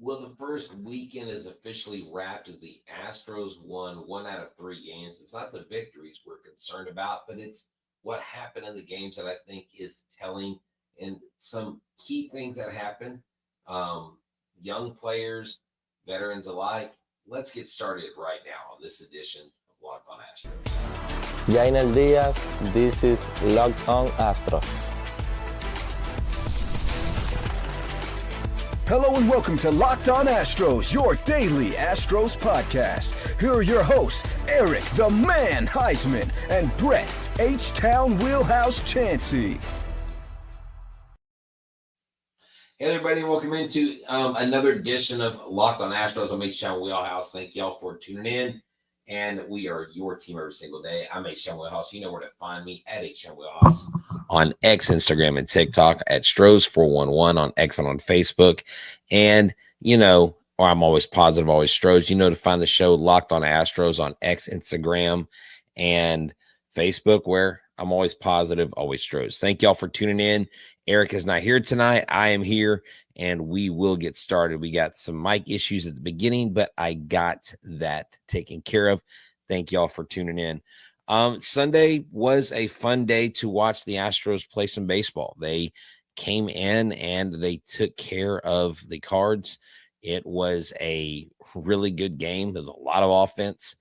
Well, the first weekend is officially wrapped as the Astros won 1 out of 3 games. It's not the victories we're concerned about, but it's what happened in the games that I think is telling, and some key things that happened. Young players, veterans alike. Let's get started right now on this edition of Locked On Astros. Yainer Diaz, this is Locked On Astros. Hello and welcome to Locked On Astros, your daily Astros podcast. Here are your hosts, Eric the Man Heisman and Brett H-Town Wheelhouse Chansey. Hey everybody, welcome into another edition of Locked On Astros. I'm H-Town Wheelhouse. Thank y'all for tuning in. And we are your team every single day. I'm H-Town Wheelhouse. You know where to find me at H-Town Wheelhouse on X, Instagram, and TikTok, at Stros411 on X and on Facebook. And, or I'm always positive, always Stros. To find the show Locked On Astros on X, Instagram, and Facebook, where I'm always positive, always Stros. Thank y'all for tuning in. Eric is not here tonight. I am here, and we will get started. We got some mic issues at the beginning, but I got that taken care of. Thank y'all for tuning in. Sunday was a fun day to watch the Astros play some baseball. They came in and they took care of the Cards. It was a really good game. There's a lot of offense.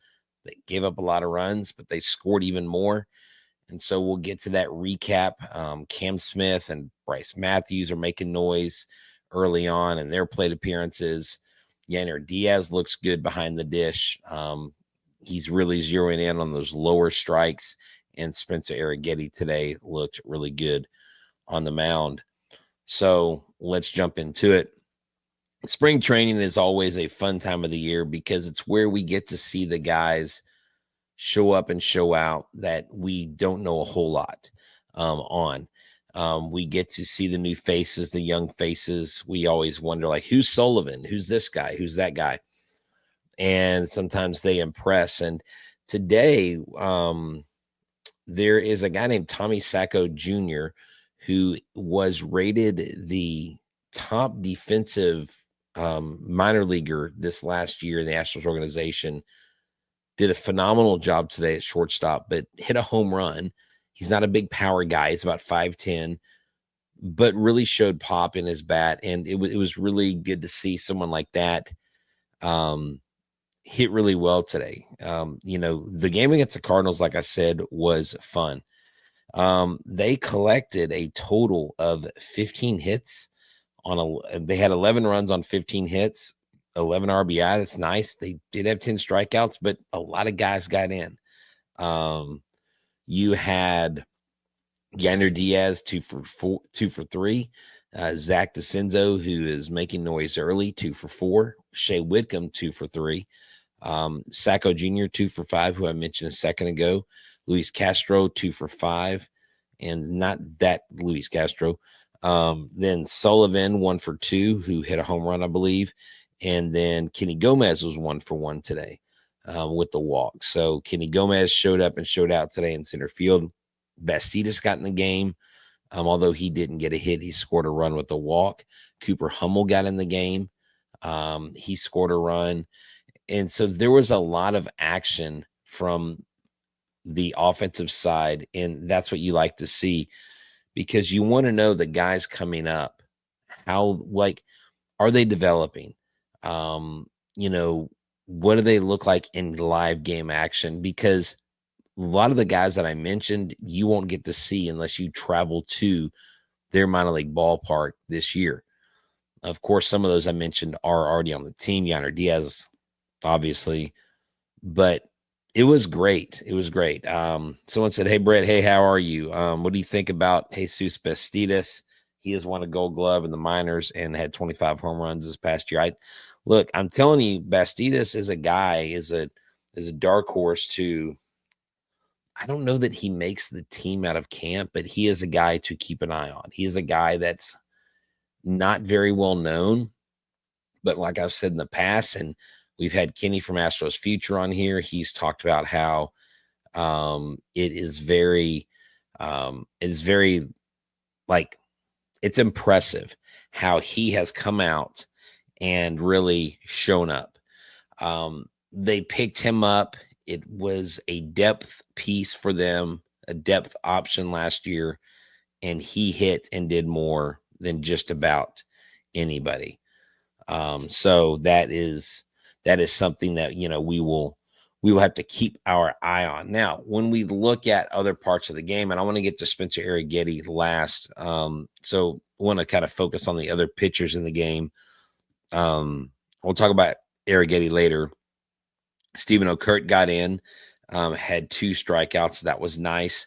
They gave up a lot of runs, but they scored even more. And so we'll get to that recap. Cam Smith and Bryce Matthews are making noise early on in their plate appearances. Yainer Diaz looks good behind the dish. He's really zeroing in on those lower strikes. And Spencer Arrighetti today looked really good on the mound. So let's jump into it. Spring training is always a fun time of the year because it's where we get to see the guys show up and show out that we don't know a whole lot on. We get to see the new faces, the young faces. We always wonder, like, who's Sullivan? Who's this guy? Who's that guy? And sometimes they impress. And today, there is a guy named Tommy Sacco Jr. who was rated the top defensive minor leaguer this last year in the Astros organization. Did a phenomenal job today at shortstop, but hit a home run. He's not a big power guy. He's about 5'10", but really showed pop in his bat. And it was really good to see someone like that hit really well today. The game against the Cardinals, like I said, was fun. They collected a total of 15 hits they had 11 runs on 15 hits. 11 RBI. That's nice. They did have 10 strikeouts, but a lot of guys got in. You had Yainer Diaz 2 for 3. Zach DeCenzo, who is making noise early, 2 for 4. Shea Whitcomb 2 for 3. Sacco Jr. 2 for 5, who I mentioned a second ago. Luis Castro 2 for 5, and not that Luis Castro. Then Sullivan 1 for 2, who hit a home run, I believe. And then Kenny Gomez was 1 for 1 today with the walk. So Kenny Gomez showed up and showed out today in center field. Bastidas got in the game. Although he didn't get a hit, he scored a run with the walk. Cooper Hummel got in the game. He scored a run. And so there was a lot of action from the offensive side. And that's what you like to see, because you want to know the guys coming up, how, are they developing? What do they look like in live game action? Because a lot of the guys that I mentioned, you won't get to see unless you travel to their minor league ballpark this year. Of course, some of those I mentioned are already on the team. Yainer Diaz, obviously, but it was great. It was great. Someone said, "Hey, Brett, hey, how are you? What do you think about Jesus Bastidas? He has won a Gold Glove in the minors and had 25 home runs this past year." Look, I'm telling you, Bastidas is a guy, is a dark horse to. I don't know that he makes the team out of camp, but he is a guy to keep an eye on. He is a guy that's not very well known, but like I've said in the past, and we've had Kenny from Astros Future on here, he's talked about how it is very it's impressive how he has come out and really shown up. They picked him up. It was a depth piece for them, a depth option last year, and he hit and did more than just about anybody. So that is something that, we will have to keep our eye on. Now, when we look at other parts of the game, and I want to get to Spencer Arrighetti last. So I want to kind of focus on the other pitchers in the game. We'll talk about Arrighetti later. Stephen Okert got in, had 2 strikeouts. That was nice.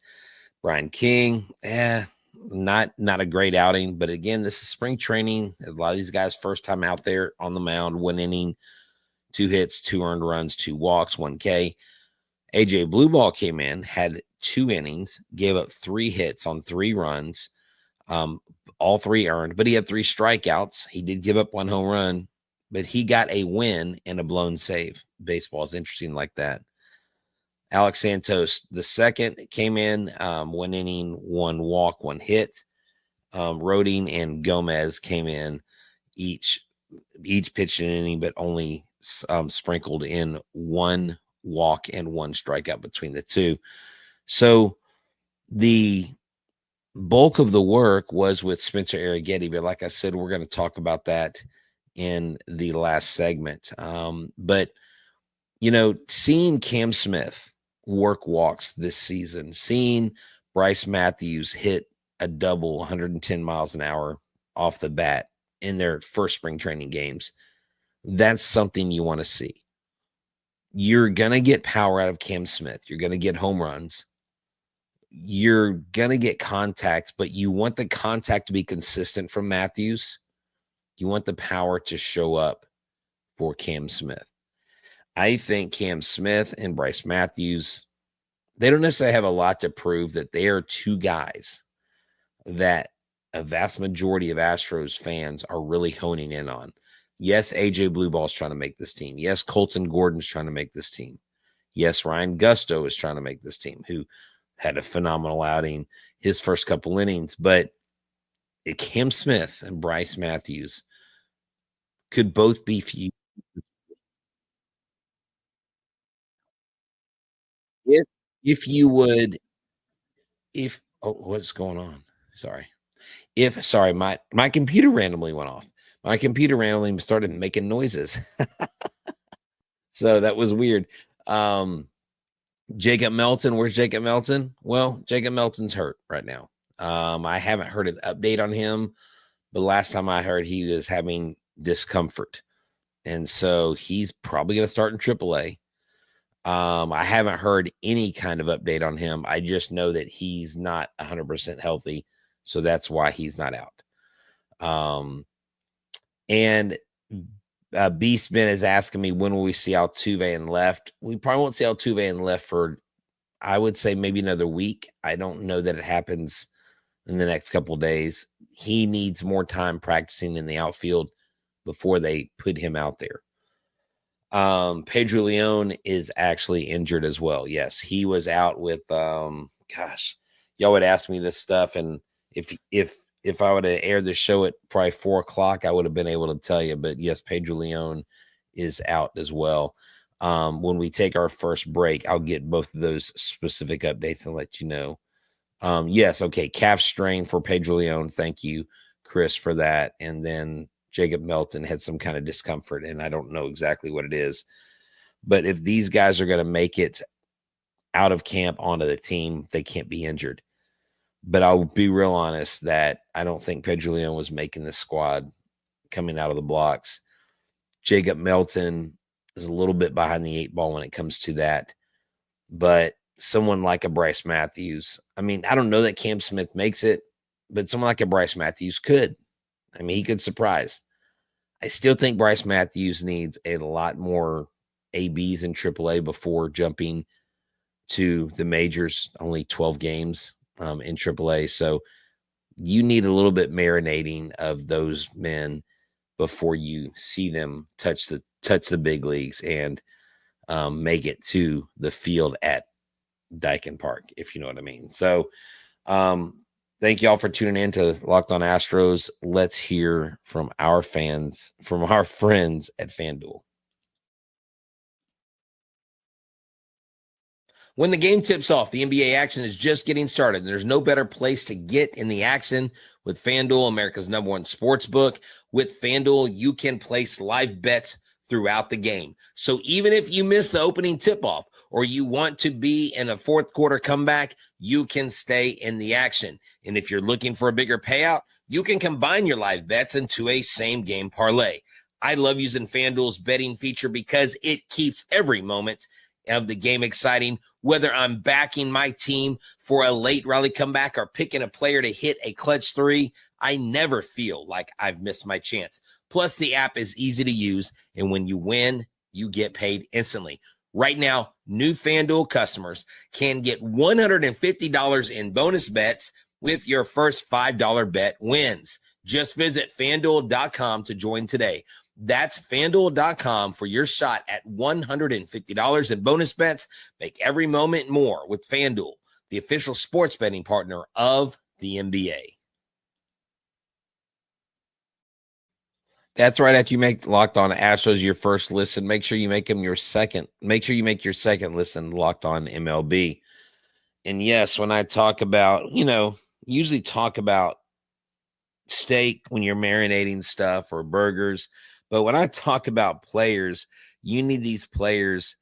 Brian King, not a great outing, but again, this is spring training. A lot of these guys first time out there on the mound, 1 inning, 2 hits, 2 earned runs, 2 walks, 1 K. AJ Blueball came in, had 2 innings, gave up 3 hits on 3 runs, all 3 earned, but he had 3 strikeouts. He did give up 1 home run, but he got a win and a blown save. Baseball is interesting like that. Alex Santos, the second, came in, 1 inning, 1 walk, 1 hit. Roding and Gomez came in, each pitched an inning, but only sprinkled in 1 walk and 1 strikeout between the 2. So the bulk of the work was with Spencer Arrighetti, but like I said, we're going to talk about that in the last segment. But seeing Cam Smith work walks this season, seeing Bryce Matthews hit a double 110 miles an hour off the bat in their first spring training games, that's something you want to see. You're going to get power out of Cam Smith. You're going to get home runs. You're going to get contacts, but you want the contact to be consistent from Matthews. You want the power to show up for Cam Smith. I think Cam Smith and Bryce Matthews, they don't necessarily have a lot to prove, that they are 2 guys that a vast majority of Astros fans are really honing in on. Yes, AJ Blueball's trying to make this team. Yes, Colton Gordon's trying to make this team. Yes, Ryan Gusto is trying to make this team, who had a phenomenal outing his first couple innings. But Cam Smith and Bryce Matthews could both be few. If you would, what's going on? Sorry, my computer randomly went off. My computer randomly started making noises. So that was weird. Jacob Melton, where's Jacob Melton? Well, Jacob Melton's hurt right now. I haven't heard an update on him, but last time I heard, he was having discomfort. And so he's probably going to start in AAA. I haven't heard any kind of update on him. I just know that he's not 100% healthy, so that's why he's not out. And Beast Ben is asking me, when will we see Altuve in left? We probably won't see Altuve in left for, I would say, maybe another week. I don't know that it happens in the next couple of days. He needs more time practicing in the outfield before they put him out there. Pedro Leon is actually injured as well. Yes, he was out with, y'all would ask me this stuff, and if I would have aired the show at probably 4:00, I would have been able to tell you. But yes, Pedro Leon is out as well. When we take our first break, I'll get both of those specific updates and let you know. Yes, okay, calf strain for Pedro Leon. Thank you, Chris, for that. And then Jacob Melton had some kind of discomfort, and I don't know exactly what it is. But if these guys are going to make it out of camp onto the team, they can't be injured. But I'll be real honest that I don't think Pedro Leon was making the squad coming out of the blocks. Jacob Melton is a little bit behind the 8 ball when it comes to that. But someone like a Bryce Matthews, I mean, I don't know that Cam Smith makes it, but someone like a Bryce Matthews could. I mean, he could surprise. I still think Bryce Matthews needs a lot more ABs in AAA before jumping to the majors. Only 12 games in AAA. So you need a little bit marinating of those men before you see them touch the big leagues and make it to the field at Dyken Park, if you know what I mean. So Thank y'all for tuning in to Locked On Astros. Let's hear from our fans, from our friends at FanDuel. When the game tips off, the NBA action is just getting started. There's no better place to get in the action with FanDuel, America's #1 sports book. With FanDuel, you can place live bets throughout the game. So even if you miss the opening tip-off or you want to be in a fourth quarter comeback, you can stay in the action. And if you're looking for a bigger payout, you can combine your live bets into a same-game parlay. I love using FanDuel's betting feature because it keeps every moment of the game exciting, whether I'm backing my team for a late rally comeback or picking a player to hit a clutch three. I never feel like I've missed my chance. Plus, the app is easy to use, and when you win, you get paid instantly. Right now, new FanDuel customers can get $150 in bonus bets with your first $5 bet wins. Just visit FanDuel.com to join today. That's FanDuel.com for your shot at $150 in bonus bets. Make every moment more with FanDuel, the official sports betting partner of the NBA. That's right. After you make Locked On Astros your first listen, make sure you make them your second. Make sure you make your second listen Locked On MLB. And yes, when I talk about, usually talk about steak when you're marinating stuff or burgers. But when I talk about players, you need these players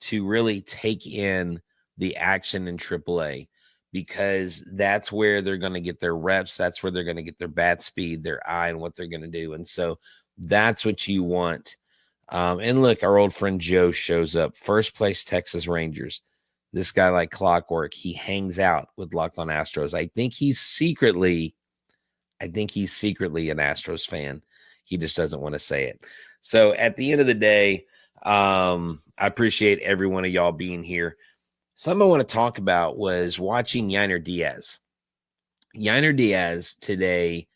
to really take in the action in AAA because that's where they're going to get their reps. That's where they're going to get their bat speed, their eye, and what they're going to do. And so that's what you want. And look, our old friend Joe shows up. First place Texas Rangers. This guy like clockwork. He hangs out with Locked On Astros. I think he's secretly an Astros fan. He just doesn't want to say it. So at the end of the day, I appreciate every one of y'all being here. Something I want to talk about was watching Yainer Diaz. Yainer Diaz today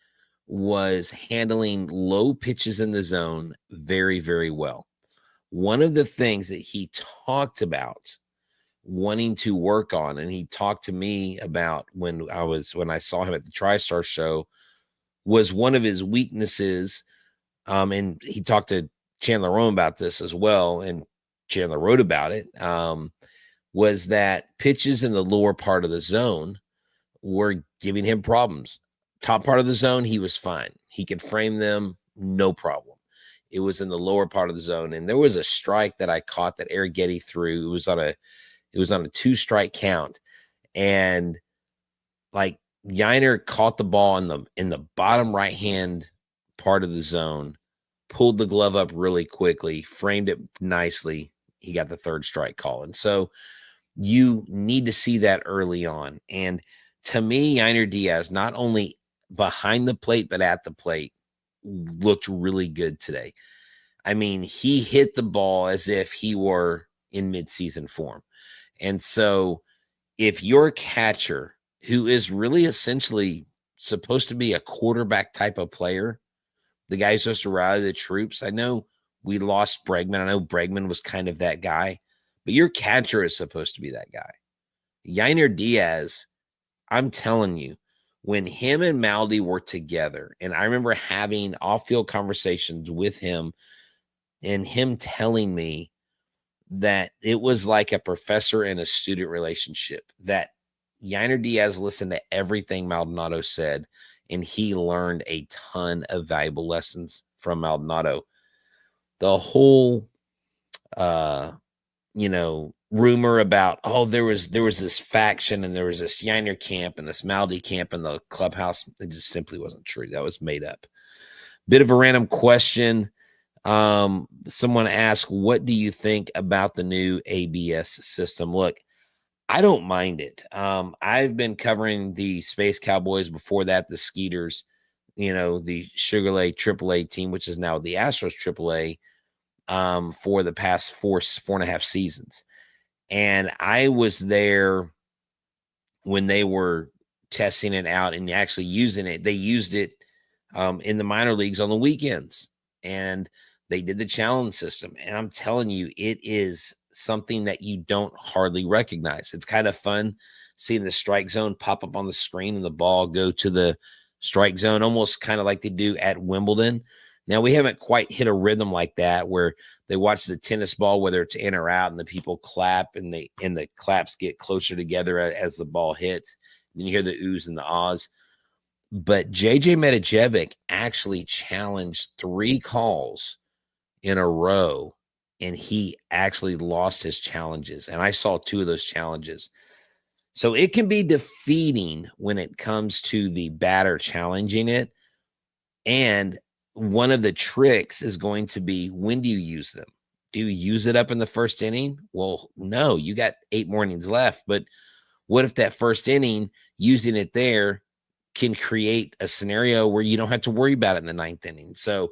was handling low pitches in the zone very, very well. One of the things that he talked about wanting to work on, and he talked to me about when I saw him at the TriStar show, was one of his weaknesses. And he talked to Chandler Rome about this as well, and Chandler wrote about it, was that pitches in the lower part of the zone were giving him problems. Top part of the zone, he was fine. He could frame them, no problem. It was in the lower part of the zone. And there was a strike that I caught that Arrighetti threw. It was on a 2-strike count. And like Yainer caught the ball in the bottom right-hand part of the zone, pulled the glove up really quickly, framed it nicely. He got the 3rd strike call. And so you need to see that early on. And to me, Yainer Diaz, not only behind the plate, but at the plate, looked really good today. I mean, he hit the ball as if he were in midseason form. And so if your catcher, who is really essentially supposed to be a quarterback type of player, the guy who's supposed to rally the troops. I know we lost Bregman. I know Bregman was kind of that guy, but your catcher is supposed to be that guy. Yainer Diaz, I'm telling you, when him and Maldi were together, and I remember having off-field conversations with him and him telling me that it was like a professor and a student relationship, that Yainer Diaz listened to everything Maldonado said, and he learned a ton of valuable lessons from Maldonado. The whole, rumor about, there was this faction and there was this Yainer camp and this Maldi camp in the clubhouse. It just simply wasn't true. That was made up. Bit of a random question. Someone asked, what do you think about the new ABS system? Look, I don't mind it. I've been covering the Space Cowboys, before that, the Skeeters, the Sugar Lake AAA team, which is now the Astros AAA, for the past four and a half seasons. And I was there when they were testing it out and actually using it. They used it in the minor leagues on the weekends, and they did the challenge system. And I'm telling you, it is something that you don't hardly recognize. It's kind of fun seeing the strike zone pop up on the screen and the ball go to the strike zone, almost kind of like they do at Wimbledon. Now, we haven't quite hit a rhythm like that where they watch the tennis ball, whether it's in or out, and the people clap and the claps get closer together as the ball hits. Then you hear the oohs and the ahs. But JJ Metajevic actually challenged 3 calls in a row, and he actually lost his challenges. And I saw 2 of those challenges. So it can be defeating when it comes to the batter challenging it. And one of the tricks is going to be, when do you use them? Do you use it up in the first inning? Well, no, you got 8 more innings left. But what if that first inning, using it there, can create a scenario where you don't have to worry about it in the 9th inning? So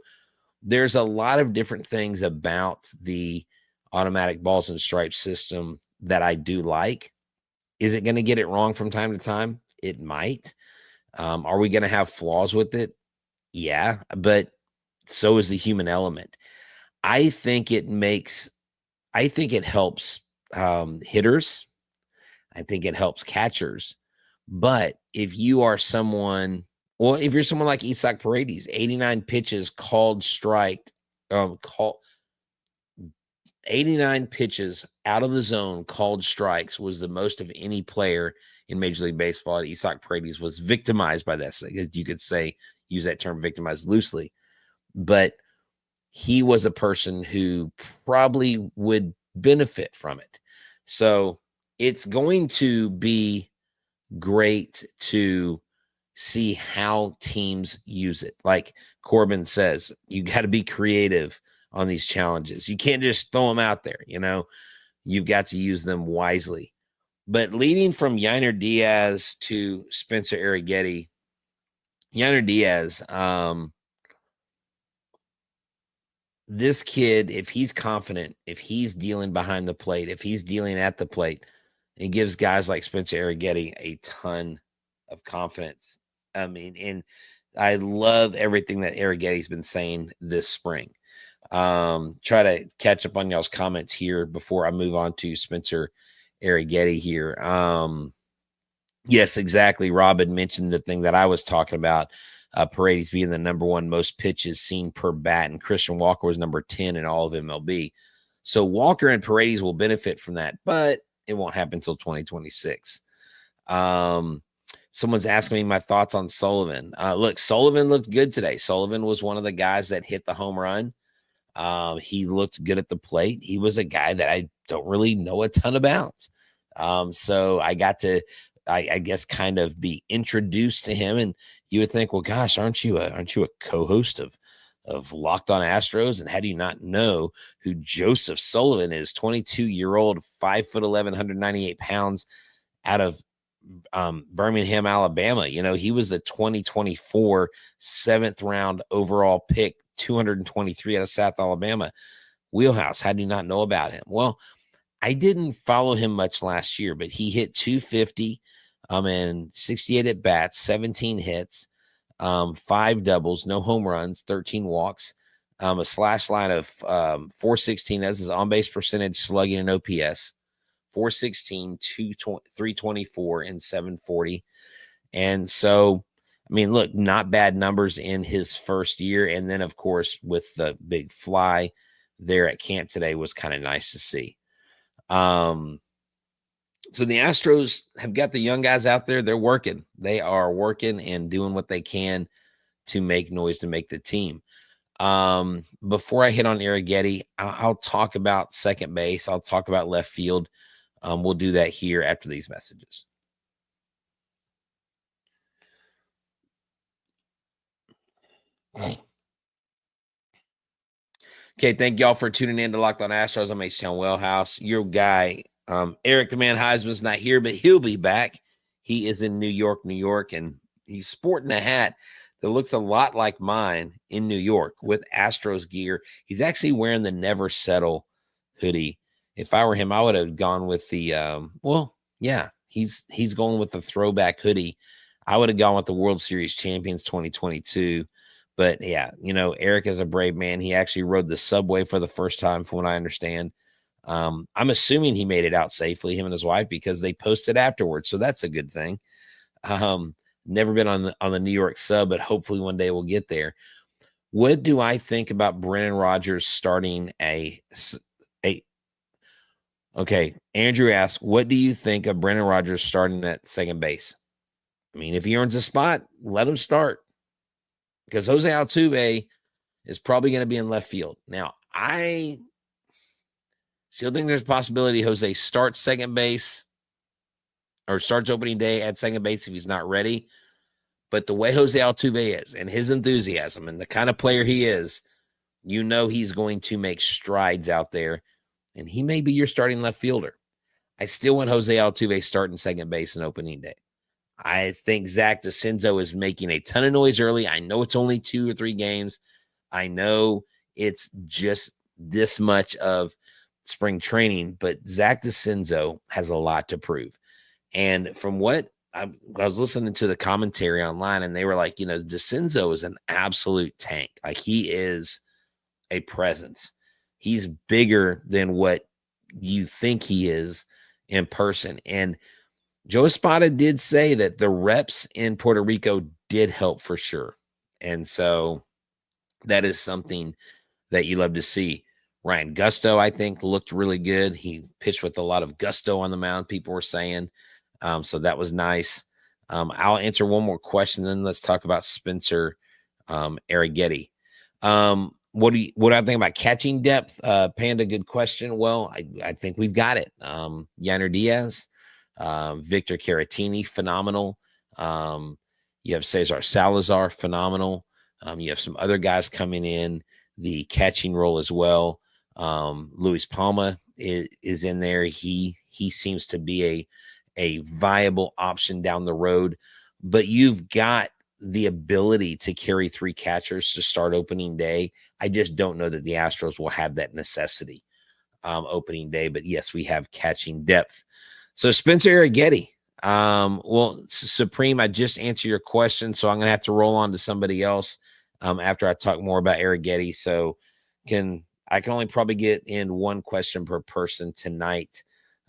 there's a lot of different things about the automatic balls and stripes system that I do like. Is it going to get it wrong from time to time? It might. Are we going to have flaws with it? Yeah, but so is the human element. I think it helps hitters. I think it helps catchers. But if you are someone, well, if you're someone like Isaac Paredes, 89 pitches called strike, 89 pitches out of the zone called strikes was the most of any player in Major League Baseball. Isaac Paredes was victimized by this. You could say, use that term victimized loosely, but he was a person who probably would benefit from it. So it's going to be great to see how teams use it. Like Corbin says, you got to be creative on these challenges. You can't just throw them out there. You've got to use them wisely. But leading from Yainer Diaz to Spencer Arrighetti, Yainer Diaz, this kid, if he's confident, if he's dealing behind the plate, if he's dealing at the plate, it gives guys like Spencer Arrighetti a ton of confidence. I mean, and I love everything that Arrighetti's been saying this spring. Try to catch up on y'all's comments here before I move on to Spencer Arrighetti here. Yes, exactly. Rob had mentioned the thing that I was talking about, Paredes being the number 1 most pitches seen per bat, and Christian Walker was number 10 in all of MLB. So Walker and Paredes will benefit from that, but it won't happen until 2026. Someone's asking me my thoughts on Sullivan. Look, Sullivan looked good today. Sullivan was one of the guys that hit the home run. He looked good at the plate. He was a guy that I don't really know a ton about. So I got to, I guess, kind of be introduced to him. And you would think, well, gosh, aren't you a co-host of Locked On Astros? And how do you not know who Joseph Sullivan is? 22-year-old, 5'11", 198 pounds, out of Birmingham, Alabama. He was the 2024 7th round overall pick, 223 out of South Alabama. Wheelhouse. How do you not know about him? Well, I didn't follow him much last year, but he hit 250 and 68 at bats, 17 hits, 5 doubles, no home runs, 13 walks, a slash line of 416. That's his on-base percentage, slugging, and OPS. 416, 324, and 740. And so, I mean, look, not bad numbers in his first year. And then, of course, with the big fly there at camp today was kind of nice to see. So the Astros have got the young guys out there. They're working. They are working and doing what they can to make noise to make the team. Before I hit on Arrighetti, I'll talk about second base. I'll talk about left field. We'll do that here after these messages. Okay, thank y'all for tuning in to Locked On Astros. I'm H-Town Wellhouse. Your guy, Eric the Man Heisman's not here, but he'll be back. He is in New York, and he's sporting a hat that looks a lot like mine in New York with Astros gear. He's actually wearing the Never Settle hoodie. If I were him, I would have gone with the he's going with the throwback hoodie. I would have gone with the World Series champions 2022. But yeah, Eric is a brave man. He actually rode the subway for the first time, from what I understand. I'm assuming he made it out safely, him and his wife, because they posted afterwards. So that's a good thing. Never been on the New York sub, but hopefully one day we'll get there. What do I think about Brendan Rodgers starting okay, Andrew asks, what do you think of Brendan Rodgers starting at second base? I mean, if he earns a spot, let him start, because Jose Altuve is probably going to be in left field. Now, I still think there's a possibility Jose starts second base or starts opening day at second base if he's not ready. But the way Jose Altuve is and his enthusiasm and the kind of player he is, he's going to make strides out there, and he may be your starting left fielder. I still want Jose Altuve starting second base in opening day. I think Zach DeCenzo is making a ton of noise early. I know it's only 2 or 3 games. I know it's just this much of spring training, but Zach DeCenzo has a lot to prove. And from what I was listening to the commentary online, and they were like, DeCenzo is an absolute tank. Like, he is a presence. He's bigger than what you think he is in person. And Joe Espada did say that the reps in Puerto Rico did help for sure. And so that is something that you love to see. Ryan Gusto, I think, looked really good. He pitched with a lot of gusto on the mound, people were saying. So that was nice. I'll answer one more question, then let's talk about Spencer Arrighetti. What do I think about catching depth? Panda, good question. Well, I think we've got it. Yainer Diaz, Victor Caratini, phenomenal. You have Cesar Salazar, phenomenal. You have some other guys coming in the catching role as well. Luis Palma is in there. He seems to be a viable option down the road, but you've got the ability to carry 3 catchers to start opening day. I just don't know that the Astros will have that necessity opening day, but yes, we have catching depth. So Spencer Arrighetti, well, Supreme, I just answered your question, so I'm going to have to roll on to somebody else after I talk more about Arrighetti. So I can only probably get in one question per person tonight,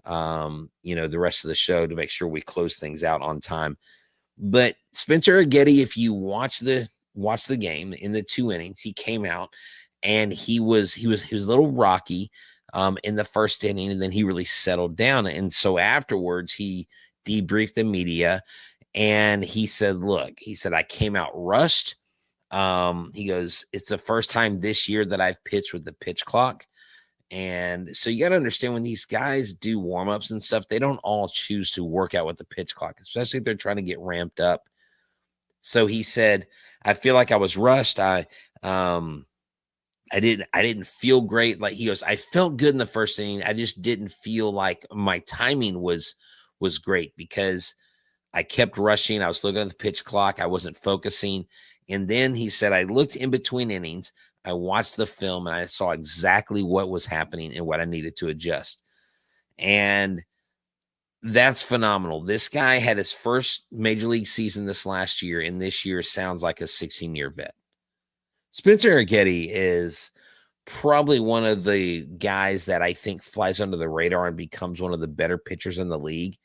the rest of the show, to make sure we close things out on time. But Spencer Arrighetti, if you watch the game in the 2 innings, he came out and he was a little rocky in the first inning, and then he really settled down. And so afterwards, he debriefed the media and he said, I came out rushed. He goes, it's the first time this year that I've pitched with the pitch clock. And so you got to understand, when these guys do warm-ups and stuff, they don't all choose to work out with the pitch clock, especially if they're trying to get ramped up. So he said, I feel like I was rushed. I didn't feel great. Like, he goes, I felt good in the first inning. I just didn't feel like my timing was great because I kept rushing. I was looking at the pitch clock. I wasn't focusing. And then he said, I looked in between innings. I watched the film and I saw exactly what was happening and what I needed to adjust. And that's phenomenal. This guy had his first major league season this last year, and this year sounds like a 16-year vet. Spencer Arrighetti is probably one of the guys that I think flies under the radar and becomes one of the better pitchers in the league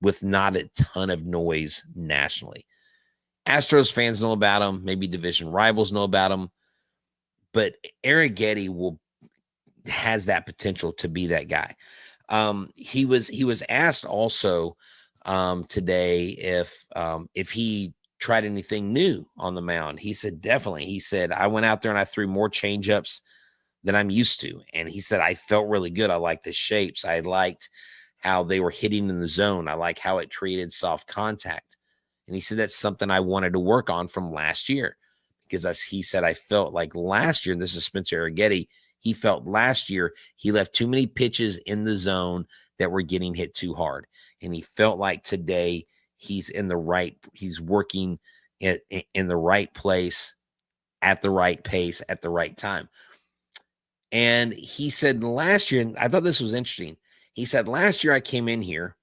with not a ton of noise nationally. Astros fans know about him. Maybe division rivals know about him. But Arrighetti has that potential to be that guy. He was asked also today if he tried anything new on the mound. He said, definitely. He said, I went out there and I threw more changeups than I'm used to. And he said, I felt really good. I liked the shapes. I liked how they were hitting in the zone. I like how it created soft contact. And he said, that's something I wanted to work on from last year. Because as he said, I felt like last year, and this is Spencer Arrighetti, he felt last year he left too many pitches in the zone that were getting hit too hard. And he felt like today he's working in the right place, at the right pace, at the right time. And he said last year, and I thought this was interesting, he said, last year I came in here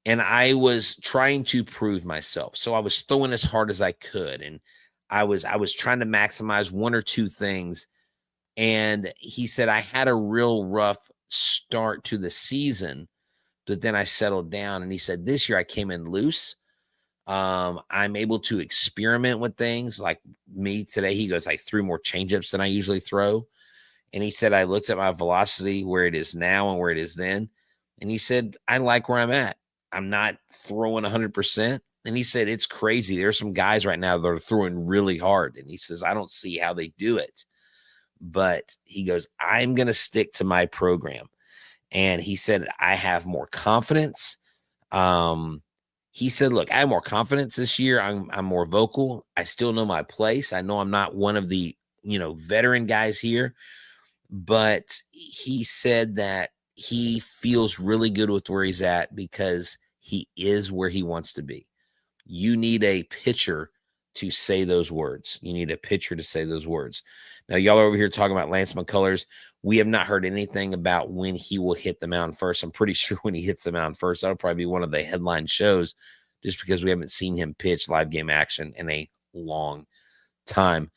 and I was trying to prove myself. So I was throwing as hard as I could. And I was trying to maximize one or two things. And he said, I had a real rough start to the season, but then I settled down. And he said, this year I came in loose. I'm able to experiment with things like me today. He goes, I threw more changeups than I usually throw. And he said, I looked at my velocity, where it is now and where it is then. And he said, I like where I'm at. I'm not throwing 100%. And he said, it's crazy. There's some guys right now that are throwing really hard. And he says, I don't see how they do it. But he goes, I'm going to stick to my program. And he said, I have more confidence. He said, look, I have more confidence this year. I'm more vocal. I still know my place. I know I'm not one of the, veteran guys here. But he said that he feels really good with where he's at because he is where he wants to be. You need a pitcher to say those words. You need a pitcher to say those words. Now, y'all are over here talking about Lance McCullers. We have not heard anything about when he will hit the mound first. I'm pretty sure when he hits the mound first, that'll probably be one of the headline shows just because we haven't seen him pitch live game action in a long time.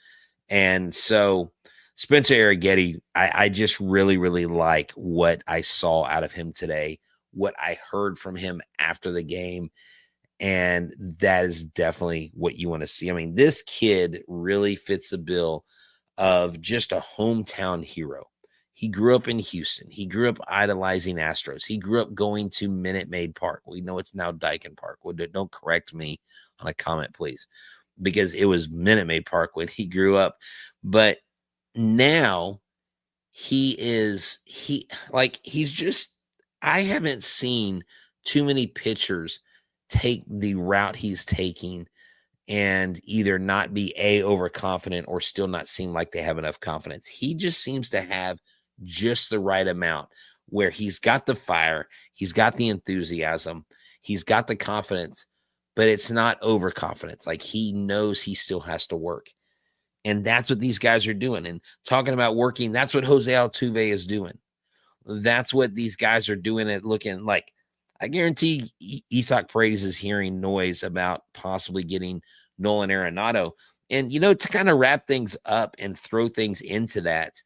And so Spencer Arrighetti, I just really, really like what I saw out of him today, what I heard from him after the game. And that is definitely what you want to see. I mean, this kid really fits the bill of just a hometown hero. He grew up in Houston. He grew up idolizing Astros. He grew up going to Minute Maid Park. We know it's now Daikin Park. Well, don't correct me on a comment, please, because it was Minute Maid Park when he grew up. But now he's just, I haven't seen too many pitchers take the route he's taking and either not be overconfident or still not seem like they have enough confidence. He just seems to have just the right amount where he's got the fire, he's got the enthusiasm, he's got the confidence, but it's not overconfidence. Like he knows he still has to work. And that's what these guys are doing. And talking about working, that's what Jose Altuve is doing. That's what these guys are doing at looking like. I guarantee Isaac Paredes is hearing noise about possibly getting Nolan Arenado. And, to kind of wrap things up and throw things into that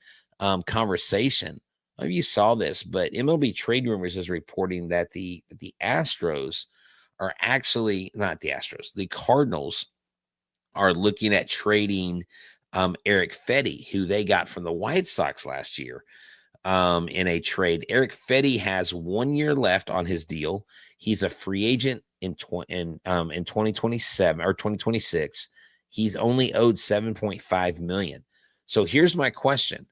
conversation, I don't know if you saw this, but MLB Trade Rumors is reporting that the Astros are actually not the Astros. The Cardinals are looking at trading Eric Fetty, who they got from the White Sox last year. In a trade. Eric Fetty has 1 year left on his deal. He's a free agent in 2027 or 2026. He's only owed $7.5 million. So here's my question.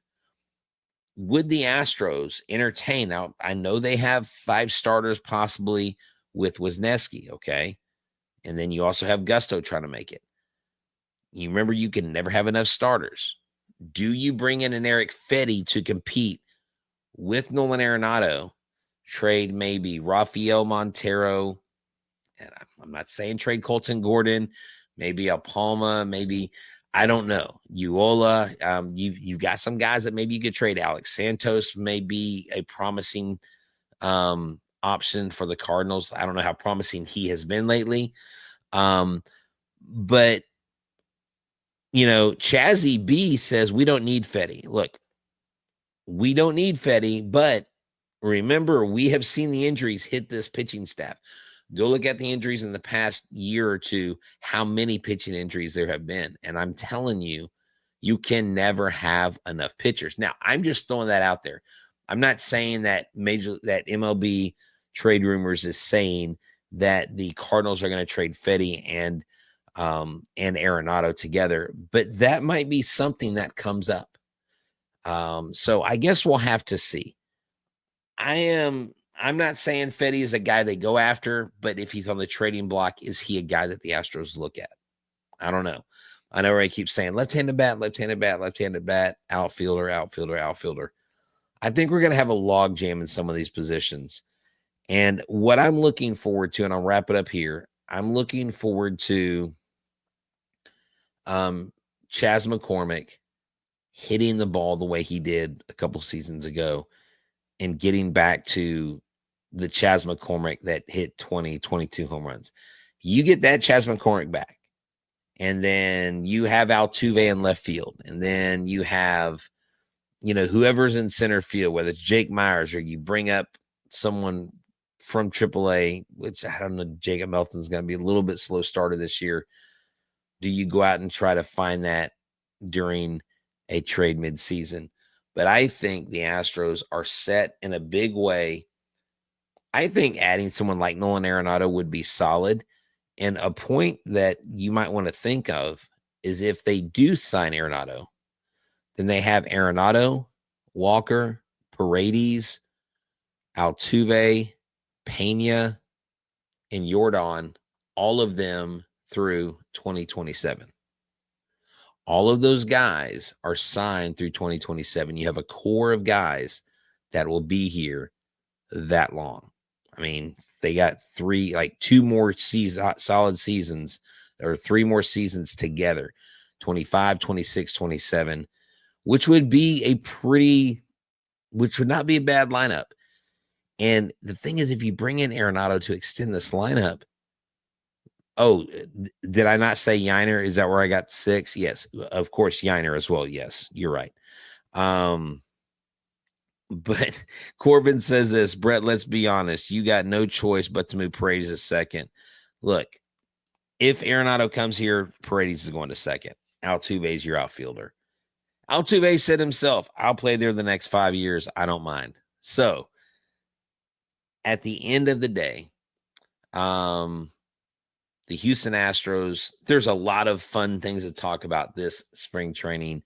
Would the Astros entertain? Now, I know they have 5 starters possibly with Wisniewski, okay? And then you also have Gusto trying to make it. You remember you can never have enough starters. Do you bring in an Eric Fetty to compete with Nolan Arenado, trade maybe Rafael Montero, and I'm not saying trade Colton Gordon, maybe El Palma, maybe, I don't know, Uola. You've got some guys that maybe you could trade. Alex Santos may be a promising option for the Cardinals. I don't know how promising he has been lately. But, Chazzy B says we don't need Fetty. Look, we don't need Fetty, but remember, we have seen the injuries hit this pitching staff. Go look at the injuries in the past year or two, how many pitching injuries there have been. And I'm telling you, you can never have enough pitchers. Now, I'm just throwing that out there. I'm not saying that MLB Trade Rumors is saying that the Cardinals are going to trade Fetty and Arenado together, but that might be something that comes up. So I guess we'll have to see. I'm not saying Fetty is a guy they go after, but if he's on the trading block, is he a guy that the Astros look at? I don't know. I know Ray keeps saying left-handed bat, outfielder. I think we're going to have a log jam in some of these positions. And what I'm looking forward to, and I'll wrap it up here, I'm looking forward to Chas McCormick hitting the ball the way he did a couple seasons ago and getting back to the Chas McCormick that hit 22 home runs. You get that Chas McCormick back, and then you have Altuve in left field, and then you have whoever's in center field, whether it's Jake Myers or you bring up someone from AAA, which I don't know, Jacob Melton's going to be a little bit slow starter this year. Do you go out and try to find that during a trade midseason? But I think the Astros are set in a big way. I think adding someone like Nolan Arenado would be solid. And a point that you might want to think of is if they do sign Arenado, then they have Arenado, Walker, Paredes, Altuve, Pena, and Yordan, all of them through 2027. All of those guys are signed through 2027. You have a core of guys that will be here that long. I mean, they got two more solid seasons, or 3 more seasons together, 25, 26, 27, which would not be a bad lineup. And the thing is, if you bring in Arenado to extend this lineup, did I not say Yainer? Is that where I got 6? Yes, of course, Yainer as well. Yes, you're right. But Corbin says this, Brett, let's be honest. You got no choice but to move Paredes to second. Look, if Arenado comes here, Paredes is going to second. Altuve is your outfielder. Altuve said himself, I'll play there the next 5 years. I don't mind. So at the end of the day, the Houston Astros, there's a lot of fun things to talk about this spring training,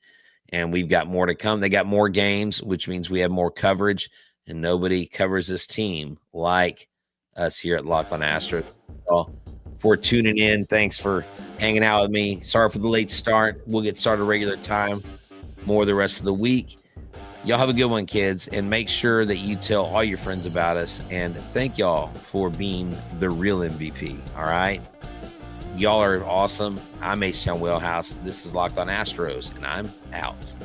and we've got more to come. They got more games, which means we have more coverage, and nobody covers this team like us here at Locked on Astros. Well, for tuning in, thanks for hanging out with me. Sorry for the late start. We'll get started regular time more the rest of the week. Y'all have a good one, kids, and make sure that you tell all your friends about us, and thank y'all for being the real MVP, all right? Y'all are awesome. I'm H-Town Wheelhouse. This is Locked on Astros, and I'm out.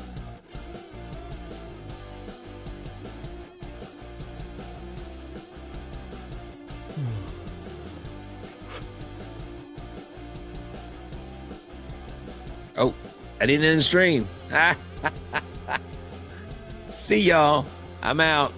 Oh, I didn't end the stream. See y'all. I'm out.